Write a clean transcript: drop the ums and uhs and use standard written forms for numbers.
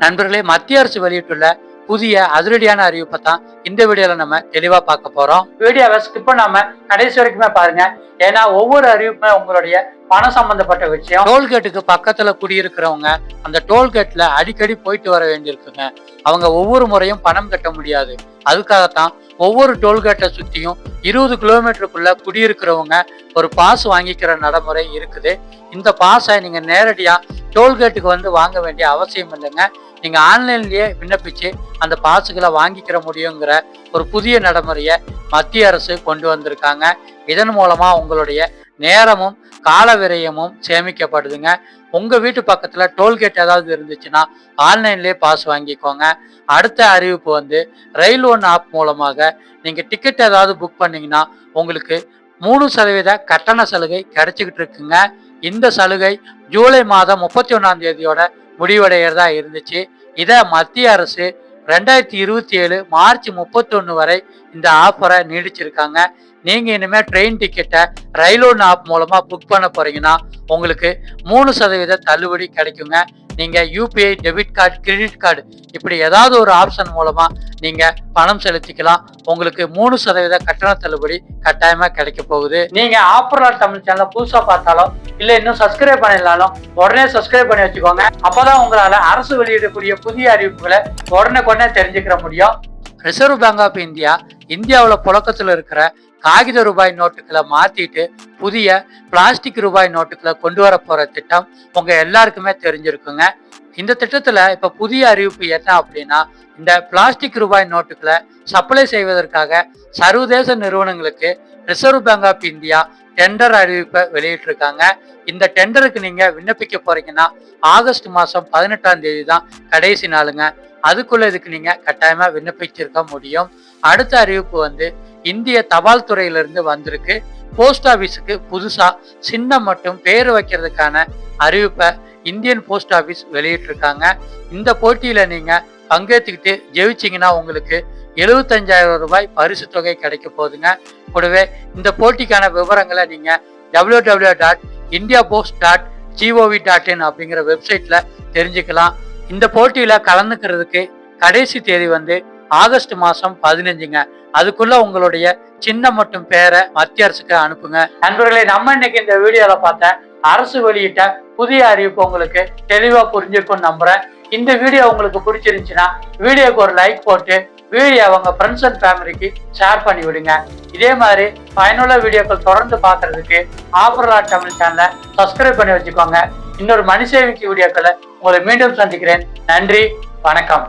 நண்பர்களே, மத்திய அரசு வெளியிட்டுள்ள புதிய அதிரடியான அறிவிப்பை தான் இந்த வீடியோல நம்ம தெளிவா பார்க்க போறோம். வீடியோவை ஸ்கிப் பண்ணாம கடைசி வரைக்குமே பாருங்க. ஏன்னா ஒவ்வொரு அறிவிப்புமே உங்களுடைய பணம் சம்பந்தப்பட்ட விஷயம். டோல்கேட்டுக்கு பக்கத்துல குடியிருக்கிறவங்க அந்த டோல்கேட்ல அடிக்கடி போயிட்டு வர வேண்டியிருக்குங்க. அவங்க ஒவ்வொரு முறையும் பணம் கட்ட முடியாது. அதுக்காகத்தான் ஒவ்வொரு டோல்கேட்டை சுத்தியும் 20 கிலோமீட்டருக்குள்ள குடியிருக்கிறவங்க ஒரு பாஸ் வாங்கிக்கிற நடைமுறை இருக்குது. இந்த பாஸை நீங்க நேரடியா டோல்கேட்டுக்கு வந்து வாங்க வேண்டிய அவசியம் இல்லைங்க. நீங்க ஆன்லைன்லயே விண்ணப்பிச்சு அந்த பாஸுகளை வாங்கிக்கிற முடியுங்கிற ஒரு புதிய நடைமுறையை மத்திய அரசு கொண்டு வந்திருக்காங்க. இதன் மூலமா உங்களுடைய நேரமும் கால விரயமும் சேமிக்கப்படுதுங்க. உங்க வீட்டு பக்கத்துல டோல்கேட் ஏதாவது இருந்துச்சுன்னா ஆன்லைன்லயே பாஸ் வாங்கிக்கோங்க. அடுத்த அறிவிப்பு வந்து ரயில் ஒன் ஆப் மூலமாக நீங்க டிக்கெட் ஏதாவது புக் பண்ணீங்கன்னா உங்களுக்கு 3% கட்டண சலுகை கிடைச்சிக்கிட்டு இருக்குங்க. இந்த சலுகை ஜூலை மாதம் 31ஆம் தேதியோட முடிவடைகிறதா இருந்துச்சு. இதை மத்திய அரசு 2027 மார்ச் 31 வரை இந்த ஆஃபரை நீடிச்சிருக்காங்க. நீங்க இனிமே ட்ரெயின் டிக்கெட்டை ரயில் ஒன் ஆப் மூலமா புக் பண்ண போறீங்கன்னா உங்களுக்கு 3% தள்ளுபடி கிடைக்குங்க. நீங்க UPI, debit card, credit card இப்படி ஏதாவது ஒரு ஆப்ஷன் மூலமா நீங்க பணம் செலுத்திக்கலாம். உங்களுக்கு 3% கட்டண தள்ளுபடி கட்டாயமா கிடைக்க போகுது. நீங்க ஆஃபர் தமிழ் சேனலை புதுசா பார்த்தாலும் இல்ல இன்னும் சப்ஸ்கிரைப் பண்ணிடலாலும் உடனே சப்ஸ்கிரைப் பண்ணி வச்சுக்கோங்க. அப்பதான் உங்களால அரசு வெளியிடக்கூடிய புதிய அறிவிப்புகளை உடனே தெரிஞ்சுக்கிற முடியும். ரிசர்வ் பேங்க் ஆஃப் இந்தியாவில் புழக்கத்தில் இருக்கிற காகித ரூபாய் நோட்டுகளை மாத்திட்டு புதிய பிளாஸ்டிக் ரூபாய் நோட்டுகளை கொண்டு வர போற திட்டம் உங்க எல்லாருக்குமே தெரிஞ்சிருக்குங்க. இந்த திட்டத்துல இப்ப புதிய அறிவிப்பு என்ன அப்படின்னா, இந்த பிளாஸ்டிக் ரூபாய் நோட்டுகளை சப்ளை செய்வதற்காக சர்வதேச நிறுவனங்களுக்கு reserve bank of India tender அறிவிப்பை வெளியிட்டிருக்காங்க. இந்த டெண்டருக்கு நீங்க விண்ணப்பிக்க போறீங்கன்னா ஆகஸ்ட் மாசம் 18ஆம் தேதி தான் கடைசி நாளுங்க. அதுக்குள்ள இதுக்கு நீங்க கட்டாயமா விண்ணப்பிச்சிருக்க முடியும். அடுத்த அறிவிப்பு வந்து இந்திய தபால் துறையிலிருந்து வந்திருக்கு. போஸ்ட் ஆபீஸுக்கு புதுசா சின்னம் மற்றும் பேர் வைக்கிறதுக்கான அறிவிப்பை இந்தியன் போஸ்ட் ஆபீஸ் வெளியிட்டிருக்காங்க. இந்த போட்டியில நீங்க பங்கேற்றுக்கிட்டு ஜெயிச்சிங்கன்னா உங்களுக்கு 75,000 ரூபாய் பரிசு தொகை கிடைக்க போகுதுங்க. கூடவே இந்த போட்டிக்கான விவரங்களை நீங்க www.indiapost.gov.in அப்படிங்கிற வெப்சைட்ல தெரிஞ்சுக்கலாம். இந்த போட்டியில கலந்துக்கிறதுக்கு கடைசி தேதி வந்து ஆகஸ்ட் மாசம் 15ங்க. அதுக்குள்ள உங்களுடைய சின்னம் மற்றும் பேரை மத்திய அரசுக்கு அனுப்புங்க. நண்பர்களே, நம்ம இன்னைக்கு இந்த வீடியோல பார்த்த அரசு வெளியிட்ட புதிய அறிவிப்பு உங்களுக்கு தெளிவா புரிஞ்சிருக்கும்னு நம்புறேன். இந்த வீடியோ உங்களுக்கு பிடிச்சிருந்துச்சுன்னா வீடியோக்கு ஒரு லைக் போட்டு வீடியோ அவங்க ஃப்ரெண்ட்ஸ் அண்ட் ஃபேமிலிக்கு ஷேர் பண்ணி விடுங்க. இதே மாதிரி பயனுள்ள வீடியோக்கள் தொடர்ந்து பார்க்கறதுக்கு ஆஃபர் தமிழ் சேனலை சப்ஸ்கிரைப் பண்ணி வச்சுக்கோங்க. இன்னொரு மணி சேவிக்கு வீடியோக்களை உங்களை மீண்டும் சந்திக்கிறேன். நன்றி, வணக்கம்.